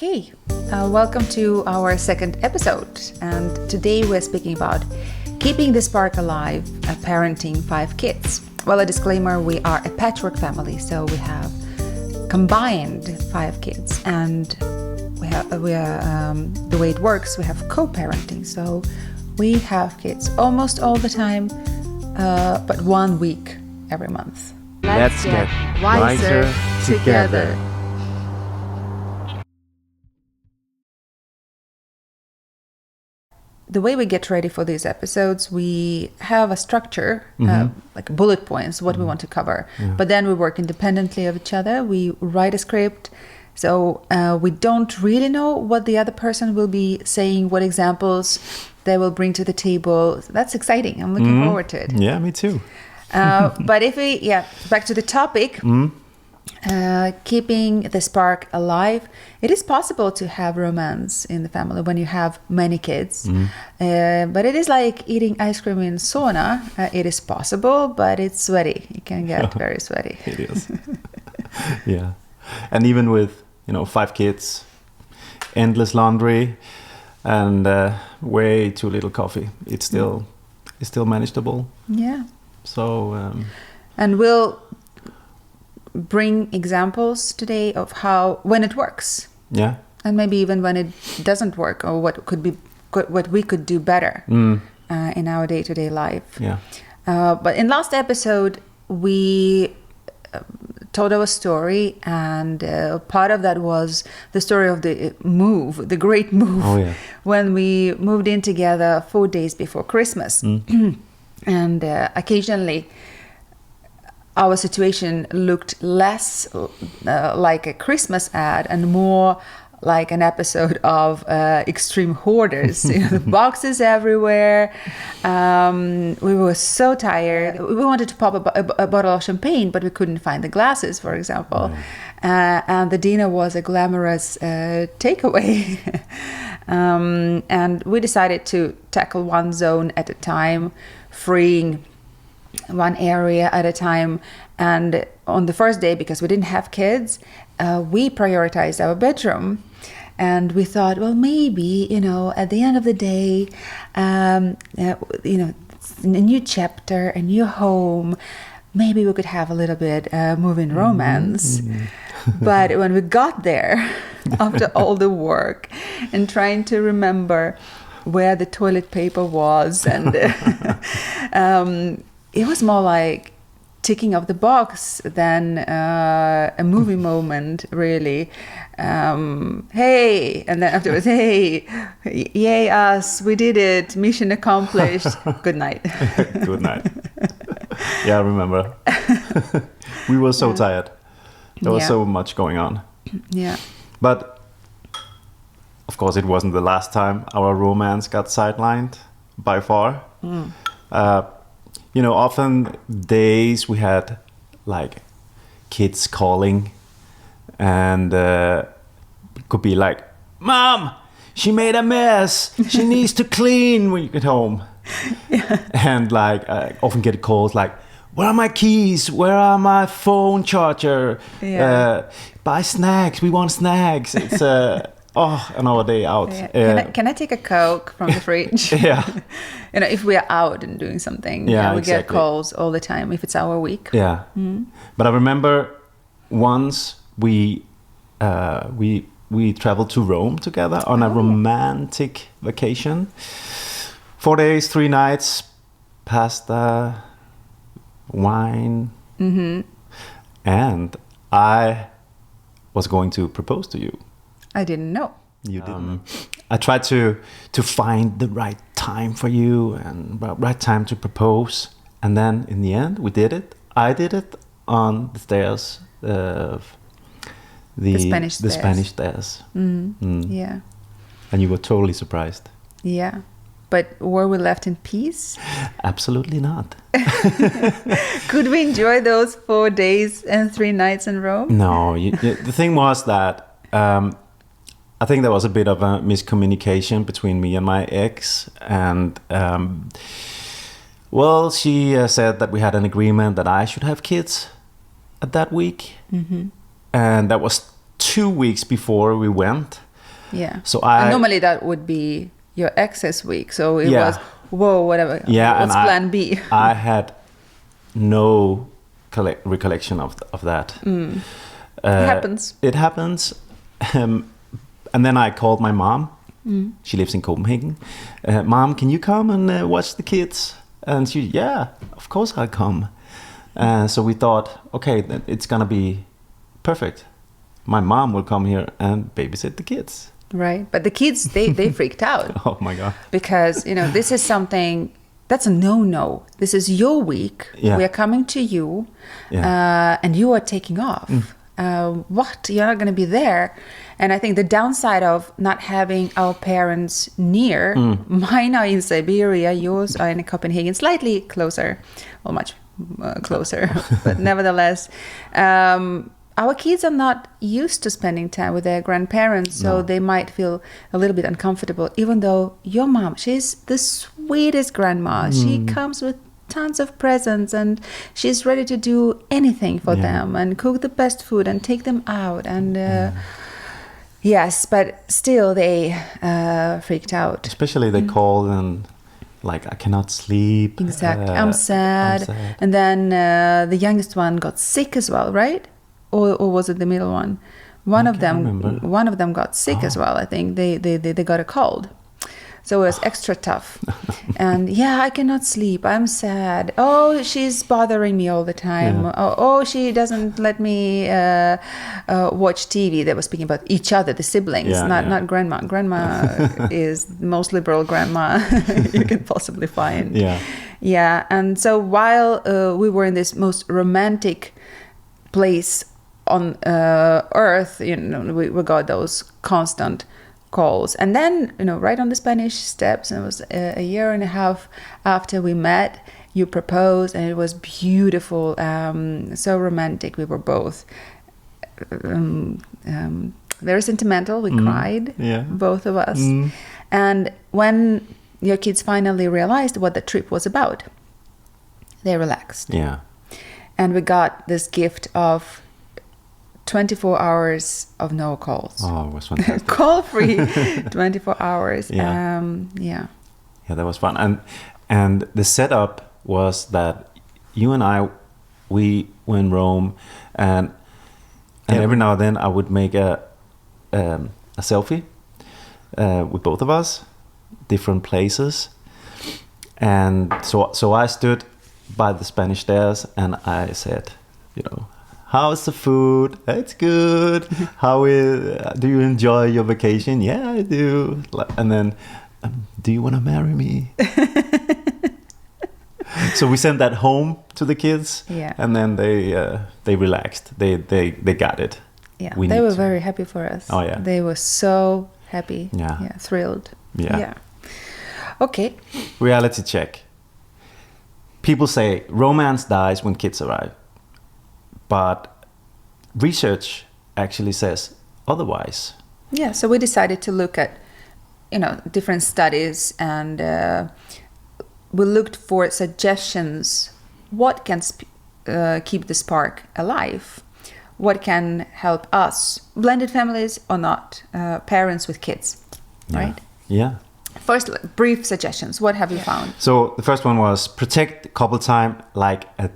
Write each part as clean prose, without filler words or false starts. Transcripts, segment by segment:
Okay, welcome to our second episode. And today we're speaking about keeping the spark alive, parenting 5 kids. Well, a disclaimer, we are a patchwork family, so we have combined 5 kids. And the way it works, we have co-parenting. So we have kids almost all the time, but 1 week every month. Let's get wiser together. The way we get ready for these episodes, we have a structure, like bullet points, what we want to cover. Yeah. But then we work independently of each other. We write a script. So we don't really know what the other person will be saying, what examples they will bring to the table. That's exciting. I'm looking forward to it. Yeah, me too. But back to the topic. Keeping the spark alive. It is possible to have romance in the family when you have many kids, but it is like eating ice cream in sauna. It is possible, but it's sweaty. You can get very sweaty. It is. Yeah, and even with 5 kids, endless laundry, and way too little coffee, it's still manageable. Yeah. So and we'll bring examples today of when it works. Yeah. And maybe even when it doesn't work, or what we could do better in our day-to-day life. Yeah. But in last episode, we told our story, and part of that was the story of the great move. Oh, yeah. When we moved in together 4 days before Christmas. And occasionally our situation looked less like a Christmas ad and more like an episode of Extreme Hoarders. The boxes everywhere. We were so tired. We wanted to pop a bottle of champagne, but we couldn't find the glasses, for example. And the dinner was a glamorous takeaway. And we decided to tackle one zone at a time, freeing one area at a time. And on the first day, because we didn't have kids, we prioritized our bedroom. And we thought, well, maybe, at the end of the day, a new chapter, a new home, maybe we could have a little bit move-in romance. But when we got there, after all the work and trying to remember where the toilet paper was, and it was more like ticking off the box than a movie moment, really. Hey, and then afterwards, hey, yay us, we did it, mission accomplished, good night. Good night. Yeah, I remember. We were so tired. There was so much going on. Yeah. But of course, it wasn't the last time our romance got sidelined, by far. Often days we had like kids calling, and could be like, "Mom, she made a mess. She needs to clean when you get home." And like I often get calls like, "Where are my keys? Where are my phone charger? Buy snacks. We want snacks." It's another day out. Can I take a Coke from the fridge? Yeah. If we are out and doing something, we get calls all the time if it's our week. Yeah. But I remember once we traveled to Rome together on a romantic vacation. 4 days, 3 nights, pasta, wine, and I was going to propose to you. I didn't know. You didn't. I tried to find the right time for you and right time to propose, and then in the end we did it. I did it on the stairs of the Spanish stairs. Yeah. And you were totally surprised. Yeah. But were we left in peace? Absolutely not. Could we enjoy those 4 days and 3 nights in Rome? No. The thing was that I think there was a bit of a miscommunication between me and my ex. And, she said that we had an agreement that I should have kids at that week. And that was 2 weeks before we went. Yeah. So And normally that would be your ex's week. So it was, whoa, whatever. Yeah, What's plan B? I had no recollection of that. It happens. It happens. And then I called my mom. She lives in Copenhagen. Mom, can you come and watch the kids? And she, yeah, of course I'll come. So we thought, okay, then it's gonna be perfect. My mom will come here and babysit the kids. Right. But the kids, they freaked out. Oh my God. Because, this is something, that's a no-no. This is your week. Yeah. We are coming to you. Yeah. And you are taking off. What? You're not going to be there. And I think the downside of not having our parents near, mine are in Siberia, yours are in Copenhagen, slightly closer, well, much closer, but nevertheless, our kids are not used to spending time with their grandparents, so they might feel a little bit uncomfortable, even though your mom, she's the sweetest grandma. She comes with tons of presents and she's ready to do anything for them and cook the best food and take them out. And yes, but still they freaked out. Especially they called and like, I cannot sleep. Exactly. I'm sad. And then the youngest one got sick as well, right? Or was it the middle one? One of them got sick as well. I think they got a cold. So it was extra tough. And I cannot sleep. I'm sad. Oh, she's bothering me all the time. Yeah. Oh, she doesn't let me watch TV. They were speaking about each other, the siblings, not grandma. Grandma is the most liberal grandma you can possibly find. Yeah. Yeah. And so while we were in this most romantic place on earth, we got those constant calls. And then, right on the Spanish steps, and it was a year and a half after we met, you proposed, and it was beautiful, so romantic. We were both very sentimental. We cried, both of us. And when your kids finally realized what the trip was about, they relaxed. Yeah. And we got this gift of 24 hours of no calls. Oh, it was fantastic. Call free 24 hours. Yeah. Yeah, that was fun. And the setup was that you and I, we were in Rome, and every now and then I would make a selfie with both of us, different places. And so I stood by the Spanish stairs and I said, how's the food? It's good. Do you enjoy your vacation? Yeah, I do. And then, do you want to marry me? So we sent that home to the kids. Yeah. And then they relaxed. They got it. Yeah. They were very happy for us. Oh yeah. They were so happy. Yeah. Thrilled. Yeah. Okay. Reality check. People say romance dies when kids arrive. But research actually says otherwise. Yeah, so we decided to look at, different studies, and we looked for suggestions. What can keep the spark alive? What can help us, blended families or not, parents with kids, right? Yeah. First, brief suggestions. What have you found? So the first one was protect couple time like a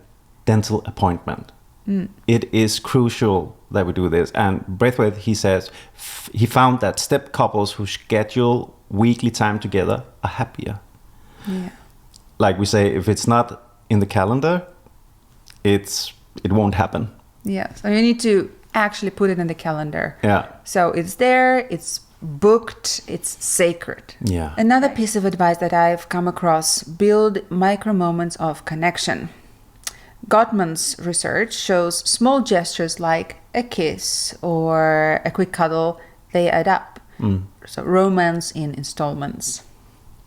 dental appointment. It is crucial that we do this. And Braithwaite, he says, he found that step couples who schedule weekly time together are happier. Yeah. Like we say, if it's not in the calendar, it won't happen. Yeah. So you need to actually put it in the calendar. Yeah. So it's there, it's booked, it's sacred. Yeah. Another piece of advice that I've come across: build micro moments of connection. Gottman's research shows small gestures like a kiss or a quick cuddle, they add up. So romance in installments.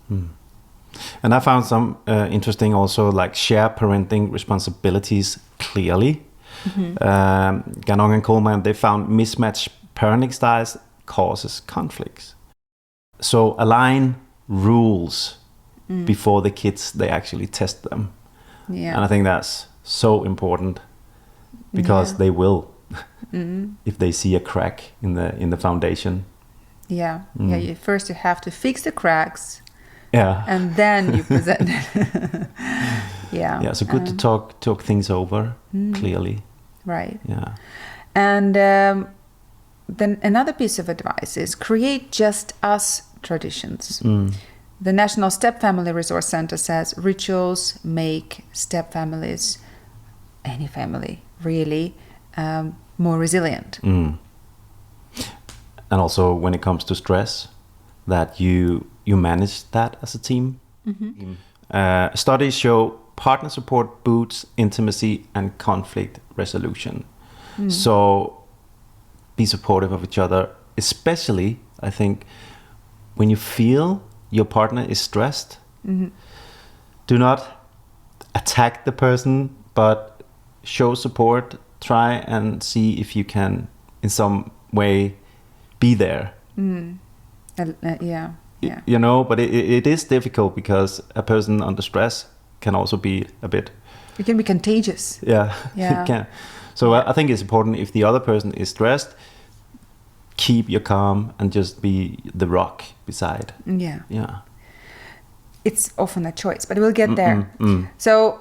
And I found some interesting also, like share parenting responsibilities clearly. Ganong and Coleman, they found mismatched parenting styles causes conflicts. So align rules before the kids, they actually test them. Yeah. And I think that's so important, because they will if they see a crack in the foundation. Yeah. Yeah. First you have to fix the cracks, Yeah. and then you present it. Yeah. Yeah. So good to talk things over clearly. Right. Yeah. And then another piece of advice is create just us traditions. The National Step Family Resource Center says rituals make step families, any family really, more resilient. And also when it comes to stress, that you manage that as a team. Studies show partner support boosts intimacy and conflict resolution. So be supportive of each other, especially I think when you feel your partner is stressed. Do not attack the person, but show support. Try and see if you can in some way be there. Yeah. You know, but it is difficult because a person under stress can also be a bit... It can be contagious. Yeah. Yeah. It can. So I think it's important, if the other person is stressed, keep your calm and just be the rock beside. Yeah. Yeah. It's often a choice, but we'll get there. So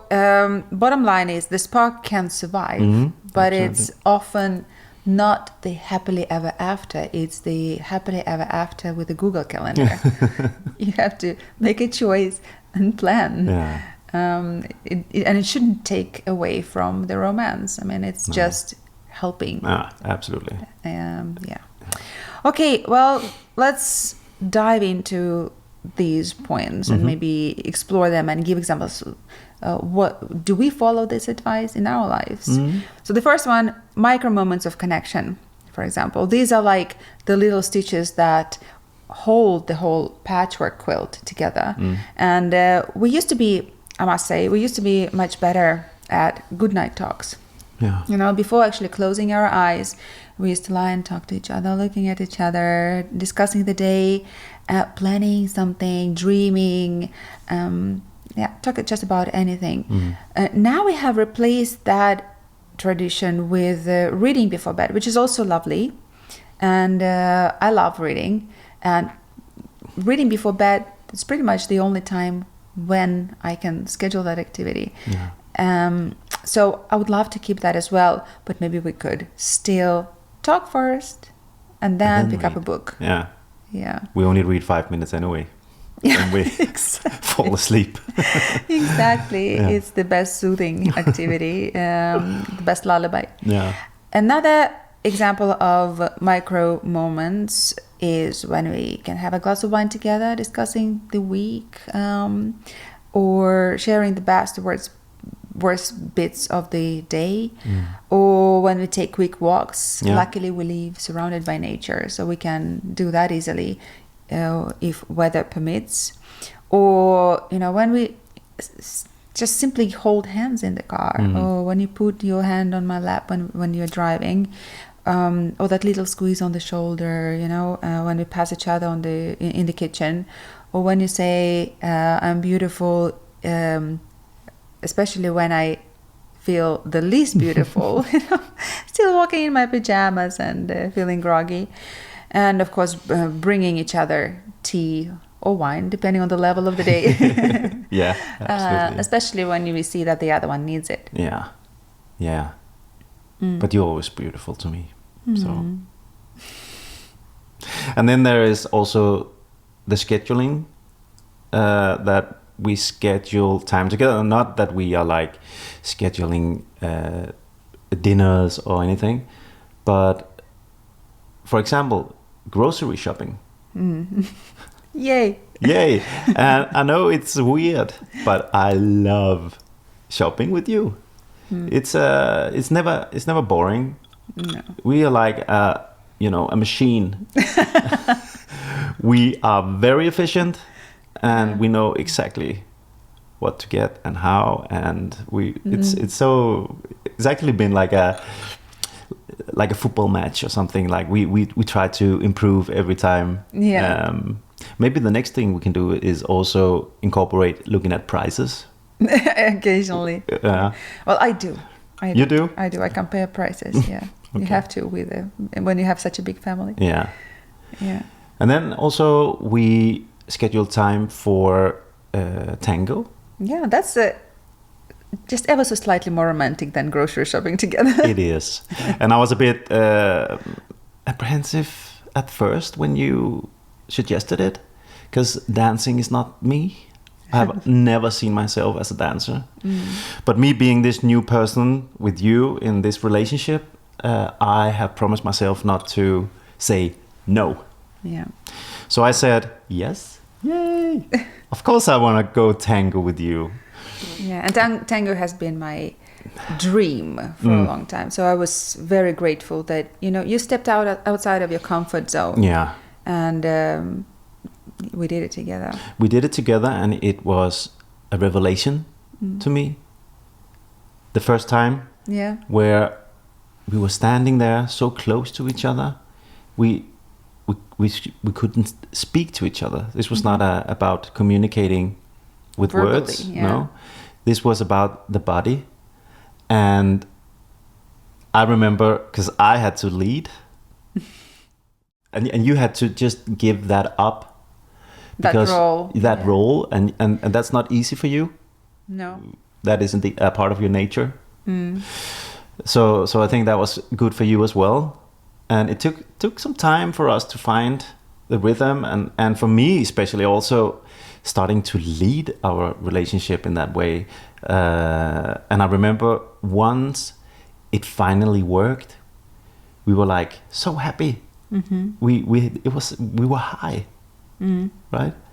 bottom line is the spark can survive, but absolutely. it's often not the happily ever after. It's the happily ever after with a Google Calendar. You have to make a choice and plan. Yeah. And it shouldn't take away from the romance. I mean, it's just helping. Absolutely. Yeah. Okay, well, let's dive into these points and maybe explore them and give examples. What do we follow this advice in our lives? So the first one, micro moments of connection, for example. These are like the little stitches that hold the whole patchwork quilt together. And we used to be, I must say, much better at goodnight talks. Yeah. You know, before actually closing our eyes, we used to lie and talk to each other, looking at each other, discussing the day, planning something, dreaming, talk just about anything. Now we have replaced that tradition with reading before bed, which is also lovely. And I love reading. And reading before bed is pretty much the only time when I can schedule that activity. Yeah. So I would love to keep that as well, but maybe we could still talk first and then pick up a book. Yeah. Yeah. We only read 5 minutes anyway. When we fall asleep. Exactly. Yeah. It's the best soothing activity, the best lullaby. Yeah. Another example of micro moments is when we can have a glass of wine together, discussing the week, or sharing the best worst bits of the day, or when we take quick walks. Yeah. Luckily we live surrounded by nature, so we can do that easily if weather permits. Or when we just simply hold hands in the car, or when you put your hand on my lap when you're driving, or that little squeeze on the shoulder, when we pass each other in the kitchen, or when you say I'm beautiful, especially when I feel the least beautiful, still walking in my pajamas and feeling groggy. And of course, bringing each other tea or wine, depending on the level of the day. Yeah, absolutely. Especially when you see that the other one needs it. Yeah. Yeah. But you're always beautiful to me. So. And then there is also the scheduling, that we schedule time together. Not that we are like scheduling dinners or anything, but for example, grocery shopping. Yay. Yay. And I know it's weird, but I love shopping with you. It's never boring. No. We are like a machine. We are very efficient, and we know exactly what to get and how, and it's actually been like a football match or something. Like we try to improve every time. Yeah. Maybe the next thing we can do is also incorporate looking at prices. Occasionally. Yeah. Well, I do. You do? I do. I compare prices. Yeah. Okay. You have to when you have such a big family. Yeah. Yeah. And then also we scheduled time for tango. Yeah, that's just ever so slightly more romantic than grocery shopping together. It is. And I was a bit apprehensive at first when you suggested it, because dancing is not me. I have never seen myself as a dancer. But me being this new person with you in this relationship, I have promised myself not to say no. Yeah. So I said, yes, yay. Of course I want to go tango with you. Yeah, and tango has been my dream for a long time. So I was very grateful that, you stepped outside of your comfort zone. Yeah. And we did it together. We did it together, and it was a revelation to me. The first time, where we were standing there so close to each other, we couldn't speak to each other. This was not about communicating with verbally, words. No, this was about the body. And I remember, because I had to lead, and you had to just give that up. Because that role, and that's not easy for you. No, that isn't a part of your nature. So I think that was good for you as well, and it took some time for us to find the rhythm, and for me especially also starting to lead our relationship in that way. And I remember once it finally worked, we were like so happy. We were high.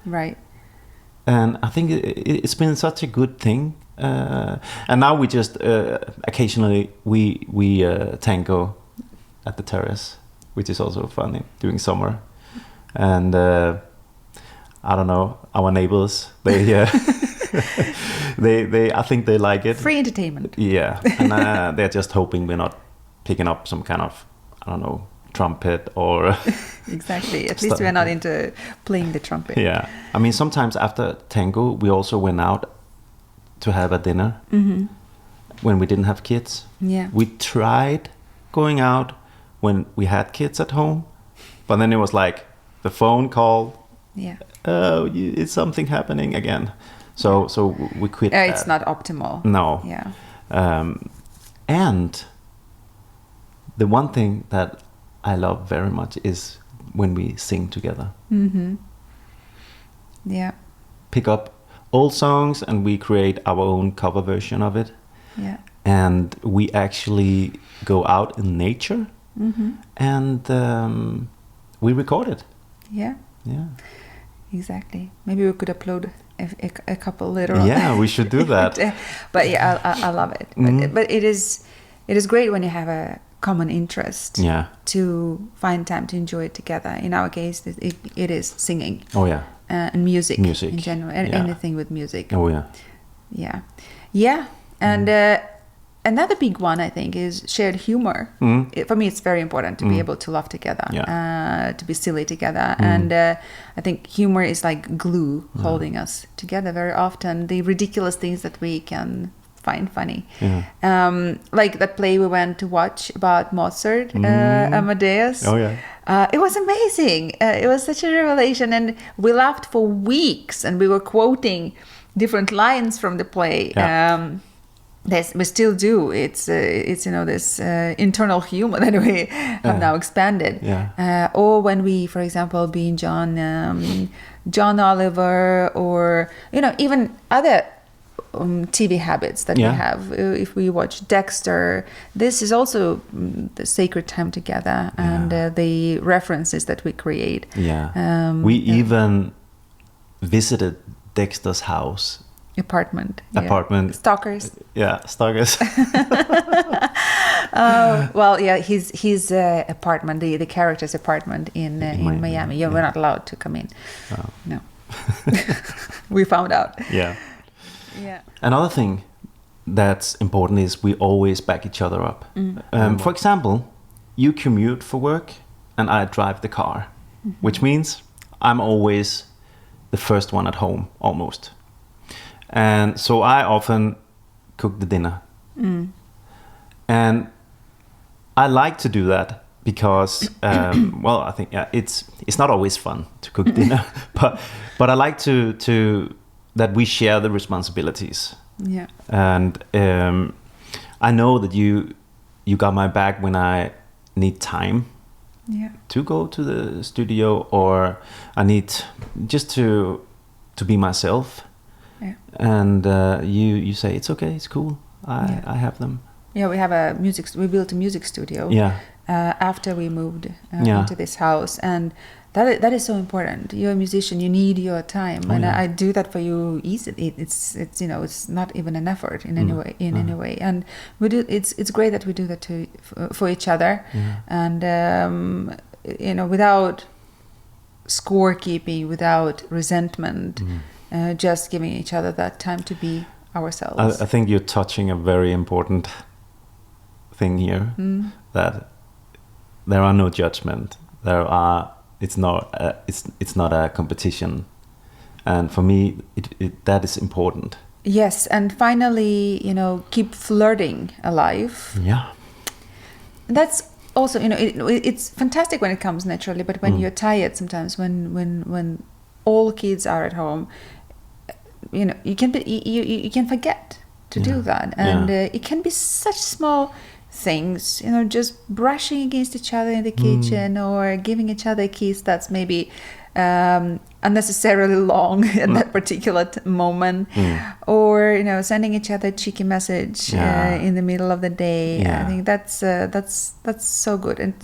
Right. And I think it's been such a good thing. And now we just occasionally we tango at the terrace, which is also funny during summer. And I don't know, our neighbors, they I think they like it. Free entertainment. Yeah, and they're just hoping we're not picking up some kind of, I don't know, trumpet or exactly. At least we are not into playing the trumpet. Yeah, I mean, sometimes after tango we also went out to have a dinner when we didn't have kids. Yeah, we tried going out when we had kids at home, but then it was like the phone called. Yeah. Oh, it's something happening again. So we quit. It's not optimal. No. Yeah. And the one thing that I love very much is when we sing together. Yeah. Pick up old songs and we create our own cover version of it. Yeah. And we actually go out in nature and we record it. Yeah. Yeah. Exactly. Maybe we could upload a couple later on. Yeah, we should do that. But yeah, I love it. But it is great when you have a common interest. Yeah. To find time to enjoy it together. In our case, it is singing. Oh yeah. And music in general. Anything with music. Oh yeah. Yeah. Yeah. And another big one, I think, is shared humor. For me, it's very important to be able to laugh together, to be silly together. And I think humor is like glue holding us together very often. The ridiculous things that we can find funny. Like that play we went to watch about Mozart, Amadeus. Oh yeah. It was amazing. It was such a revelation. And we laughed for weeks and we were quoting different lines from the play. Yeah. We still do. It's this internal humor that we have now expanded. Yeah. Or when we, for example, being John Oliver, or even other TV habits that we have. If we watch Dexter, this is also the sacred time together, and the references that we create. Yeah. We even visited Dexter's house. Apartment. Stalkers. Yeah, stalkers. Well, yeah, his apartment, the character's apartment in Miami. We're not allowed to come in. Oh. No. We found out. Yeah. Yeah. Another thing that's important is we always back each other up. For example, you commute for work and I drive the car, which means I'm always the first one at home, almost. And so I often cook the dinner. And I like to do that because well, I think it's not always fun to cook dinner, but I like to that we share the responsibilities. Yeah. And I know that you got my back when I need time to go to the studio, or I need just to be myself. Yeah. And you say it's okay, it's cool. I have them. Yeah, we have we built a music studio. Yeah. After we moved into this house, and that is so important. You're a musician, you need your time, and I do that for you easily. It's it's not even an effort in any way any way, and we do. It's great that we do that for each other, and without scorekeeping, without resentment, just giving each other that time to be ourselves. I think you're touching a very important thing here, that there are no judgment. It's not a competition, and for me, that is important. Yes, and finally, keep flirting alive. Yeah, that's also, it's fantastic when it comes naturally, but when you're tired, sometimes when all kids are at home, you can forget to do that, and it can be such small things, just brushing against each other in the kitchen, or giving each other a kiss that's maybe unnecessarily long at that particular moment, or sending each other a cheeky message in the middle of the day. I think that's so good. And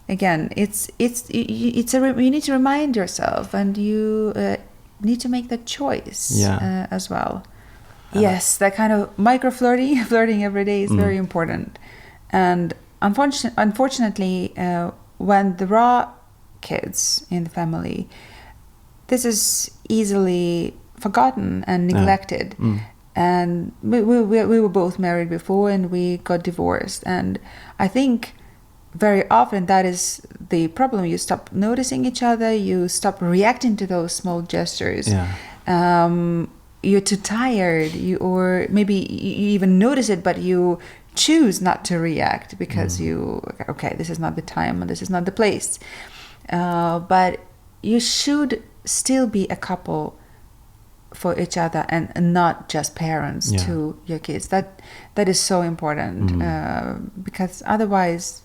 again, you need to remind yourself, and you need to make that choice as well. Yes, that kind of micro flirting every day is very important. And unfortunately, when there are kids in the family, this is easily forgotten and neglected. And we were both married before, and we got divorced. And I think very often that is the problem. You stop noticing each other, you stop reacting to those small gestures. You're too tired, or maybe you even notice it, but you choose not to react because this is not the time and this is not the place. But you should still be a couple for each other, and not just parents to your kids. That is so important, because otherwise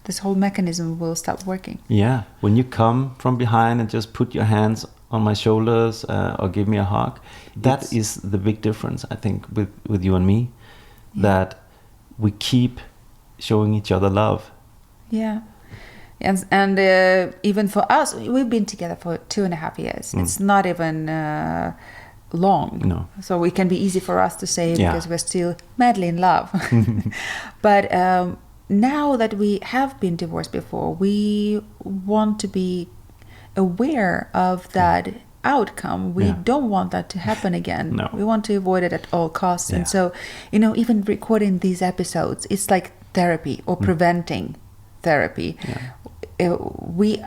this whole mechanism will stop working. Yeah, when you come from behind and just put your hands on my shoulders, or give me a hug, that is the big difference, I think, with you and me, that we keep showing each other love. And even for us, we've been together for 2.5 years. It's not even long. No. So it can be easy for us to say, because we're still madly in love. But now that we have been divorced before, we want to be aware of that outcome. We don't want that to happen again. No. We want to avoid it at all costs. And so, even recording these episodes, it's like therapy, or preventing therapy. We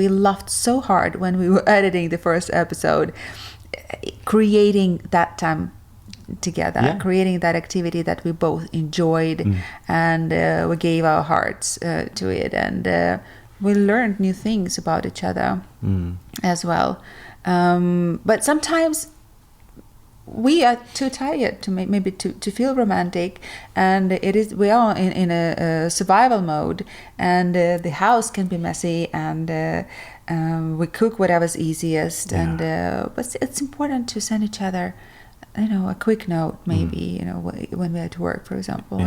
laughed so hard when we were editing the first episode, creating that time together, creating that activity that we both enjoyed, and we gave our hearts to it, and we learned new things about each other as well. But sometimes we are too tired to maybe to feel romantic, and we are in a survival mode, and the house can be messy, and we cook whatever's easiest, and but it's important to send each other a quick note, maybe, when we're at work, for example.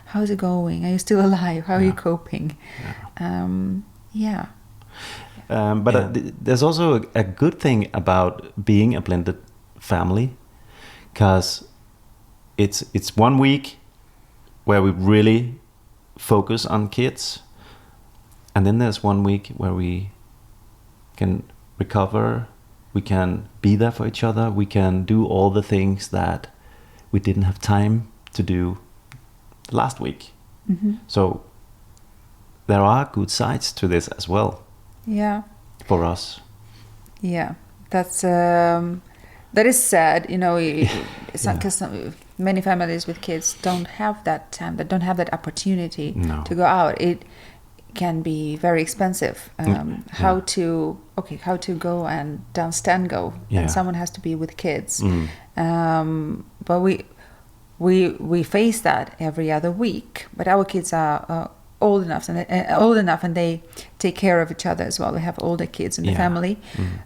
How's it going? Are you still alive? How are you coping? But there's also a good thing about being a blended family, because it's 1 week where we really focus on kids, and then there's 1 week where we can recover, we can be there for each other, we can do all the things that we didn't have time to do last week. So there are good sides to this as well. For us. That is sad, because many families with kids don't have that time, they don't have that opportunity to go out. can be very expensive. How to go and dance tango, and someone has to be with kids. But we face that every other week. But our kids are old enough, and they take care of each other as well. We have older kids in the family,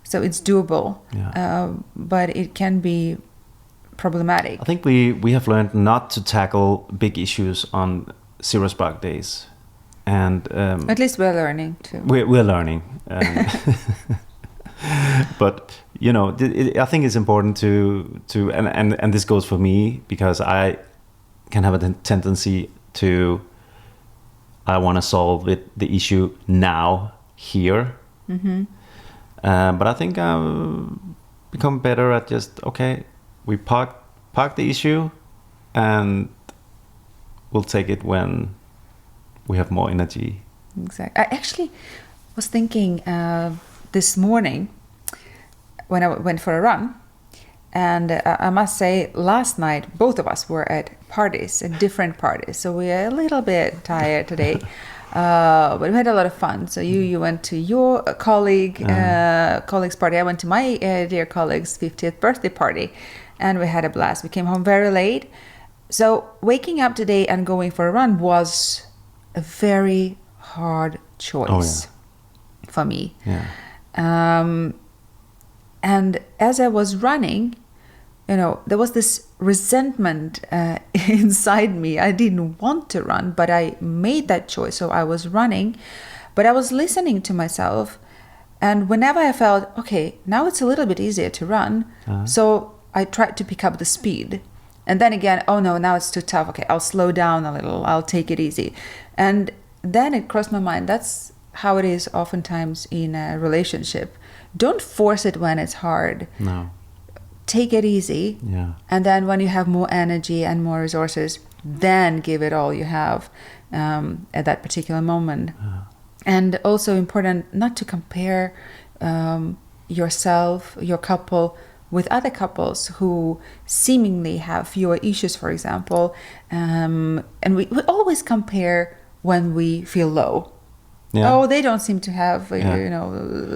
so it's doable. But it can be problematic. I think we have learned not to tackle big issues on zero spark days, and at least we're learning too. We're learning, but I think it's important to and this goes for me, because I can have a tendency to I want to solve the issue now here, but I think I've become better at just we park the issue, and we'll take it when we have more energy. Exactly. I actually was thinking this morning when I went for a run, and I must say last night both of us were at different parties, so we are a little bit tired today. But we had a lot of fun. So you went to your colleague's party. I went to my dear colleague's 50th birthday party, and we had a blast. We came home very late. So waking up today and going for a run was a very hard choice for me. And as I was running, there was this resentment inside me. I didn't want to run, but I made that choice. So I was running, but I was listening to myself. And whenever I felt, okay, now it's a little bit easier to run. So I tried to pick up the speed. And then again, oh no, now it's too tough. Okay, I'll slow down a little. I'll take it easy. And then it crossed my mind. That's how it is oftentimes in a relationship. Don't force it when it's hard. No. Take it easy. And then when you have more energy and more resources, then give it all you have at that particular moment. And also important not to compare yourself, your couple, with other couples who seemingly have fewer issues, for example. And we always compare when we feel low. Oh, they don't seem to have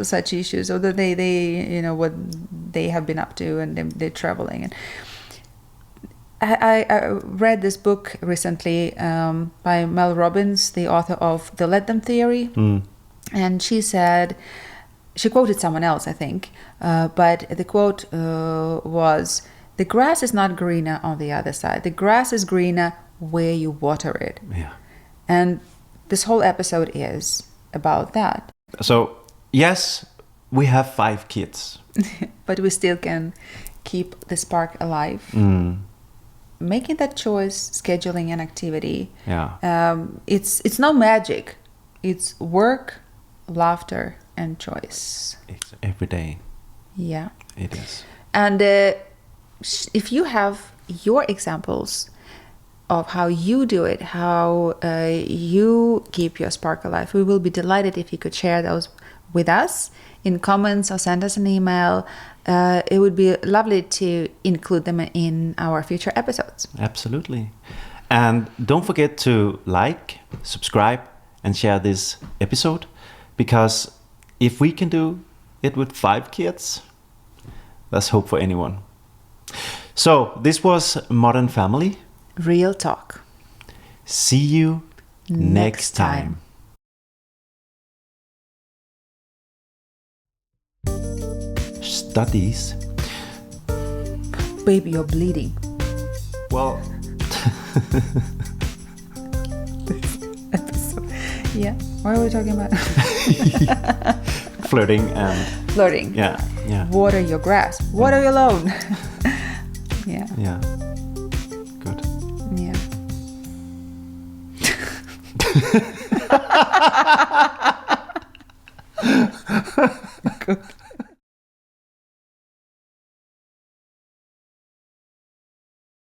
such issues, or that they what they have been up to, and they're traveling. And I read this book recently by Mel Robbins, the author of The Let Them Theory, and she quoted someone else, I think, but the quote was, "The grass is not greener on the other side. The grass is greener where you water it." And this whole episode is about that. So, yes, we have 5 kids. But we still can keep the spark alive. Making that choice, scheduling an activity. It's no magic. It's work, laughter, and choice. It's every day. Yeah. It is. And if you have your examples of how you do it, how you keep your spark alive, we will be delighted if you could share those with us in comments or send us an email. It would be lovely to include them in our future episodes. Absolutely. And don't forget to like, subscribe, and share this episode, because if we can do it with 5 kids, that's hope for anyone. So this was Modern Family. Real talk. See you next time. Studies. Baby, you're bleeding. Well. Yeah. What are we talking about? Flirting and. Flirting. Yeah. Water your grass. Water your lawn. Yeah. Yeah. Good. Yeah.